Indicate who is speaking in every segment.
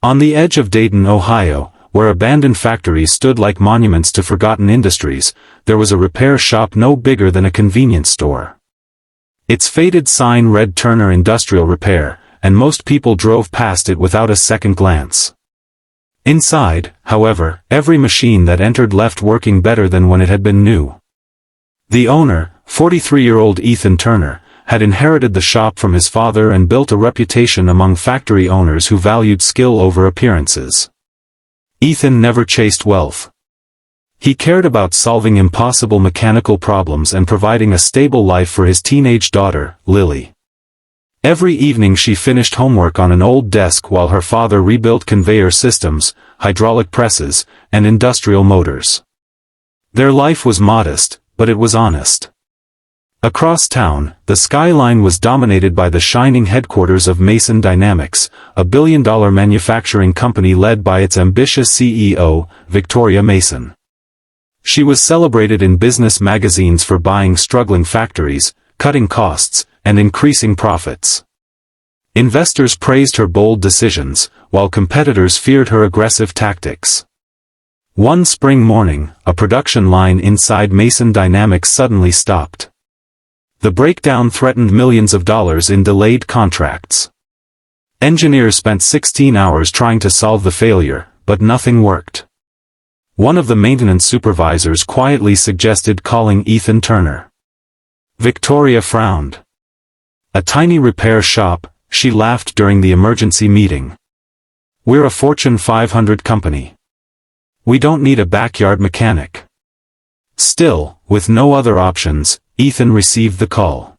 Speaker 1: On the edge of Dayton, Ohio, where abandoned factories stood like monuments to forgotten industries, there was a repair shop no bigger than a convenience store. Its faded sign read Turner Industrial Repair, and most people drove past it without a second glance. Inside, however, every machine that entered left working better than when it had been new. The owner, 43-year-old Ethan Turner, had inherited the shop from his father and built a reputation among factory owners who valued skill over appearances. Ethan never chased wealth. He cared about solving impossible mechanical problems and providing a stable life for his teenage daughter, Lily. Every evening she finished homework on an old desk while her father rebuilt conveyor systems, hydraulic presses, and industrial motors. Their life was modest, but it was honest. Across town, the skyline was dominated by the shining headquarters of Mason Dynamics, a billion-dollar manufacturing company led by its ambitious CEO, Victoria Mason. She was celebrated in business magazines for buying struggling factories, cutting costs, and increasing profits. Investors praised her bold decisions, while competitors feared her aggressive tactics. One spring morning, a production line inside Mason Dynamics suddenly stopped. The breakdown threatened millions of dollars in delayed contracts. Engineers spent 16 hours trying to solve the failure, but nothing worked. One of the maintenance supervisors quietly suggested calling Ethan Turner. Victoria frowned. A tiny repair shop, she laughed during the emergency meeting. We're a Fortune 500 company. We don't need a backyard mechanic. Still, with no other options, Ethan received the call.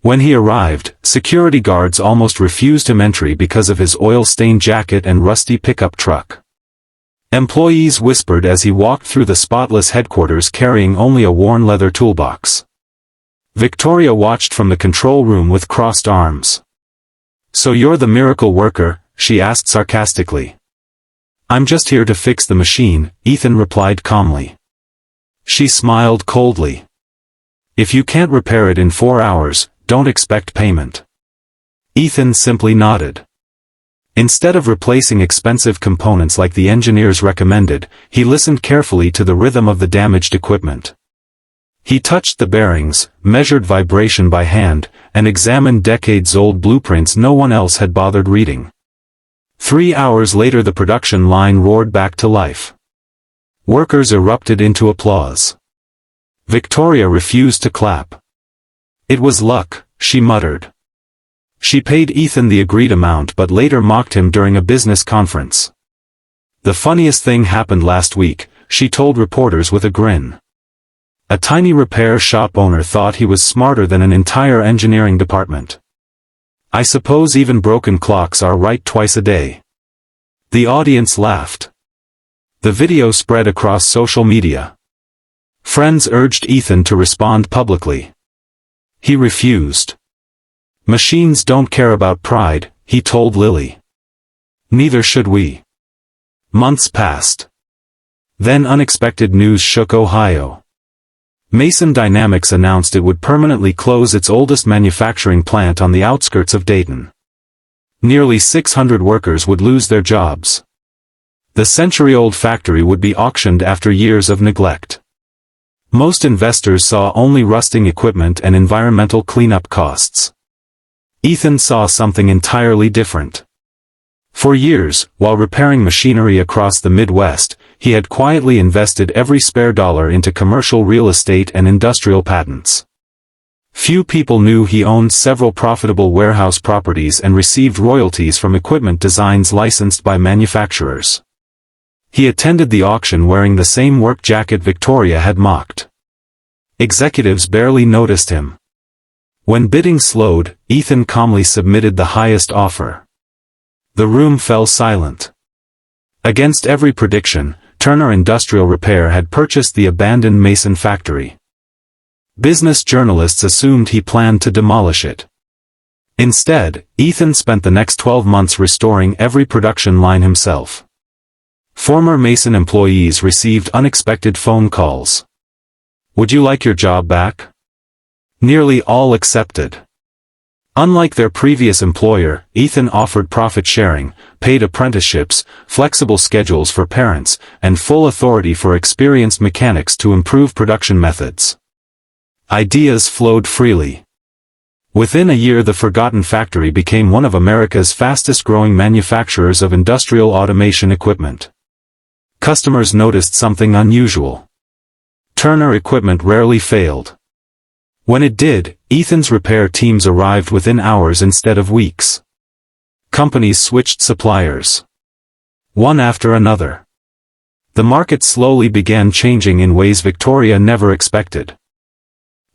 Speaker 1: When he arrived, security guards almost refused him entry because of his oil-stained jacket and rusty pickup truck. Employees whispered as he walked through the spotless headquarters carrying only a worn leather toolbox. Victoria watched from the control room with crossed arms. "So you're the miracle worker?" she asked sarcastically. "I'm just here to fix the machine," Ethan replied calmly. She smiled coldly. "If you can't repair it in 4 hours, don't expect payment." Ethan simply nodded. Instead of replacing expensive components like the engineers recommended, he listened carefully to the rhythm of the damaged equipment. He touched the bearings, measured vibration by hand, and examined decades-old blueprints no one else had bothered reading. 3 hours later the production line roared back to life. Workers erupted into applause. Victoria refused to clap. "It was luck," she muttered. She paid Ethan the agreed amount but later mocked him during a business conference. "The funniest thing happened last week," she told reporters with a grin. A tiny repair shop owner thought he was smarter than an entire engineering department. "I suppose even broken clocks are right twice a day." The audience laughed. The video spread across social media. Friends urged Ethan to respond publicly. He refused. "Machines don't care about pride," he told Lily. "Neither should we." Months passed. Then unexpected news shook Ohio. Mason Dynamics announced it would permanently close its oldest manufacturing plant on the outskirts of Dayton. Nearly 600 workers would lose their jobs. The century-old factory would be auctioned after years of neglect. Most investors saw only rusting equipment and environmental cleanup costs. Ethan saw something entirely different. For years, while repairing machinery across the Midwest, he had quietly invested every spare dollar into commercial real estate and industrial patents. Few people knew he owned several profitable warehouse properties and received royalties from equipment designs licensed by manufacturers. He attended the auction wearing the same work jacket Victoria had mocked. Executives barely noticed him. When bidding slowed, Ethan calmly submitted the highest offer. The room fell silent. Against every prediction, Turner Industrial Repair had purchased the abandoned Mason factory. Business journalists assumed he planned to demolish it. Instead, Ethan spent the next 12 months restoring every production line himself. Former Mason employees received unexpected phone calls. "Would you like your job back?" Nearly all accepted. Unlike their previous employer, Ethan offered profit sharing, paid apprenticeships, flexible schedules for parents, and full authority for experienced mechanics to improve production methods. Ideas flowed freely. Within a year, the Forgotten Factory became one of America's fastest-growing manufacturers of industrial automation equipment. Customers noticed something unusual. Turner equipment rarely failed. When it did, Ethan's repair teams arrived within hours instead of weeks. Companies switched suppliers, one after another. The market slowly began changing in ways Victoria never expected.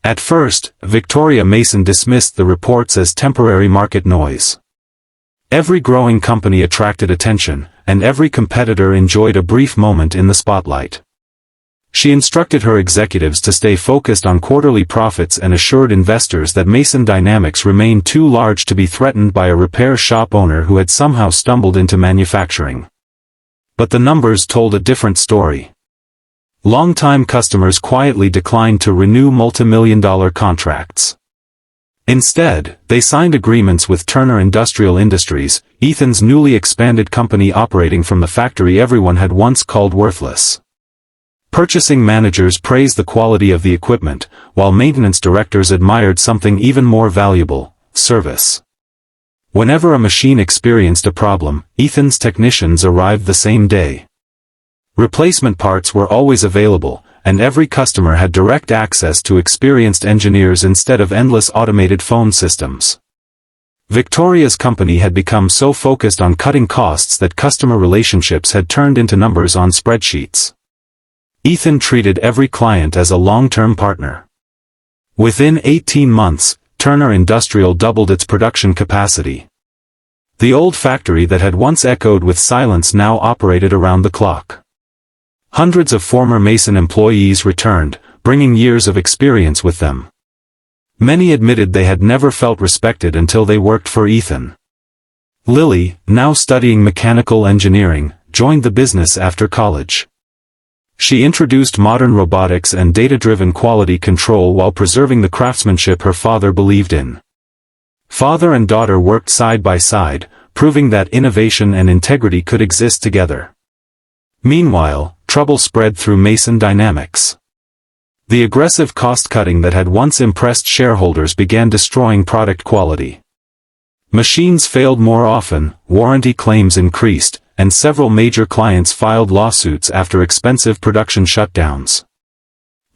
Speaker 1: At first, Victoria Mason dismissed the reports as temporary market noise. Every growing company attracted attention, and every competitor enjoyed a brief moment in the spotlight. She instructed her executives to stay focused on quarterly profits and assured investors that Mason Dynamics remained too large to be threatened by a repair shop owner who had somehow stumbled into manufacturing. But the numbers told a different story. Longtime customers quietly declined to renew multi-million-dollar contracts. Instead, they signed agreements with Turner Industrial Industries, Ethan's newly expanded company operating from the factory everyone had once called worthless. Purchasing managers praised the quality of the equipment, while maintenance directors admired something even more valuable: service. Whenever a machine experienced a problem, Ethan's technicians arrived the same day. Replacement parts were always available, and every customer had direct access to experienced engineers instead of endless automated phone systems. Victoria's company had become so focused on cutting costs that customer relationships had turned into numbers on spreadsheets. Ethan treated every client as a long-term partner. Within 18 months, Turner Industrial doubled its production capacity. The old factory that had once echoed with silence now operated around the clock. Hundreds of former Mason employees returned, bringing years of experience with them. Many admitted they had never felt respected until they worked for Ethan. Lily, now studying mechanical engineering, joined the business after college. She introduced modern robotics and data-driven quality control while preserving the craftsmanship her father believed in. Father and daughter worked side by side, proving that innovation and integrity could exist together. Meanwhile, trouble spread through Mason Dynamics. The aggressive cost-cutting that had once impressed shareholders began destroying product quality. Machines failed more often, warranty claims increased, and several major clients filed lawsuits after expensive production shutdowns.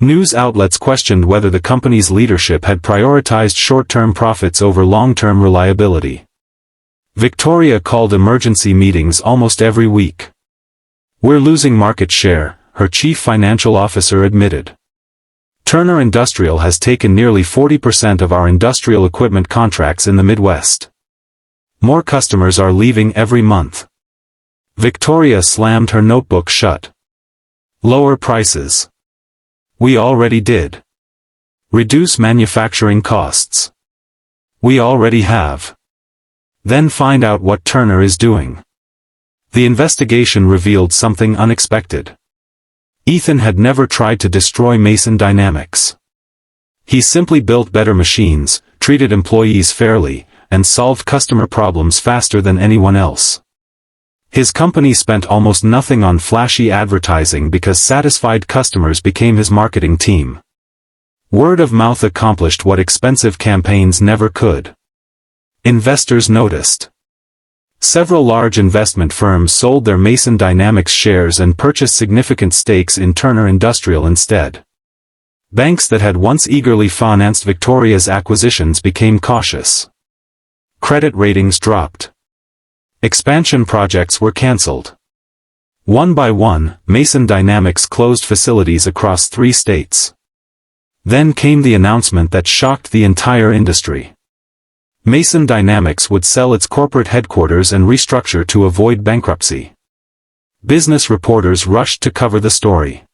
Speaker 1: News outlets questioned whether the company's leadership had prioritized short-term profits over long-term reliability. Victoria called emergency meetings almost every week. "We're losing market share," her chief financial officer admitted. "Turner Industrial has taken nearly 40% of our industrial equipment contracts in the Midwest. More customers are leaving every month." Victoria slammed her notebook shut. "Lower prices. We already did. Reduce manufacturing costs. We already have. Then find out what Turner is doing." The investigation revealed something unexpected. Ethan had never tried to destroy Mason Dynamics. He simply built better machines, treated employees fairly, and solved customer problems faster than anyone else. His company spent almost nothing on flashy advertising because satisfied customers became his marketing team. Word of mouth accomplished what expensive campaigns never could. Investors noticed. Several large investment firms sold their Mason Dynamics shares and purchased significant stakes in Turner Industrial instead. Banks that had once eagerly financed Victoria's acquisitions became cautious. Credit ratings dropped. Expansion projects were cancelled. One by one, Mason Dynamics closed facilities across 3 states. Then came the announcement that shocked the entire industry. Mason Dynamics would sell its corporate headquarters and restructure to avoid bankruptcy. Business reporters rushed to cover the story.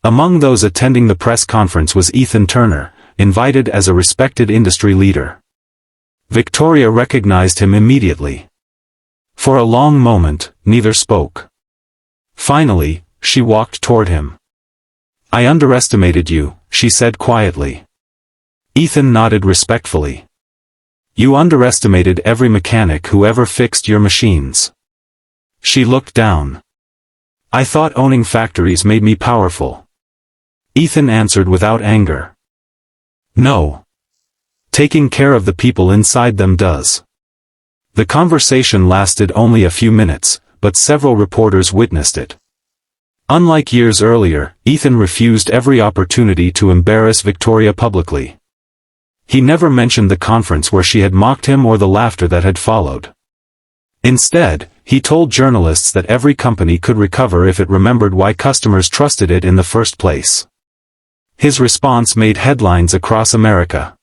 Speaker 1: Among those attending the press conference was Ethan Turner, invited as a respected industry leader. Victoria recognized him immediately. For a long moment, neither spoke. Finally, she walked toward him. "I underestimated you," she said quietly. Ethan nodded respectfully. You underestimated every mechanic who ever fixed your machines. She looked down. I thought owning factories made me powerful. Ethan answered without anger. No. Taking care of the people inside them does. The conversation lasted only a few minutes, but several reporters witnessed it. Unlike years earlier, Ethan refused every opportunity to embarrass Victoria publicly. He never mentioned the conference where she had mocked him or the laughter that had followed. Instead, he told journalists that every company could recover if it remembered why customers trusted it in the first place. His response made headlines across America.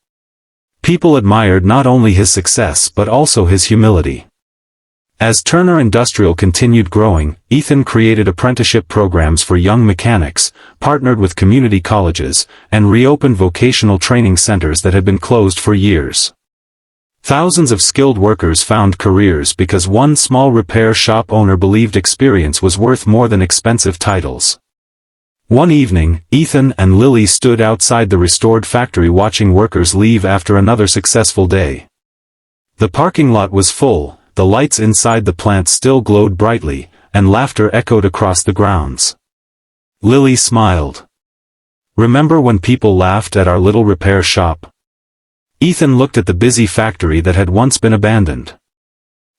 Speaker 1: People admired not only his success but also his humility. As Turner Industrial continued growing, Ethan created apprenticeship programs for young mechanics, partnered with community colleges, and reopened vocational training centers that had been closed for years. Thousands of skilled workers found careers because one small repair shop owner believed experience was worth more than expensive titles. One evening, Ethan and Lily stood outside the restored factory watching workers leave after another successful day. The parking lot was full, the lights inside the plant still glowed brightly, and laughter echoed across the grounds. Lily smiled. Remember when people laughed at our little repair shop? Ethan looked at the busy factory that had once been abandoned.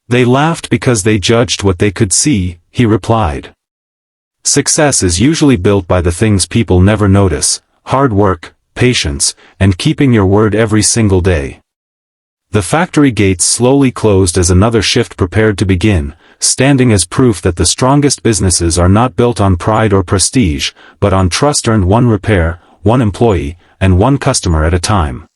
Speaker 1: They laughed because they judged what they could see, he replied. Success is usually built by the things people never notice: hard work, patience, and keeping your word every single day. The factory gates slowly closed as another shift prepared to begin, standing as proof that the strongest businesses are not built on pride or prestige, but on trust earned one repair, one employee, and one customer at a time.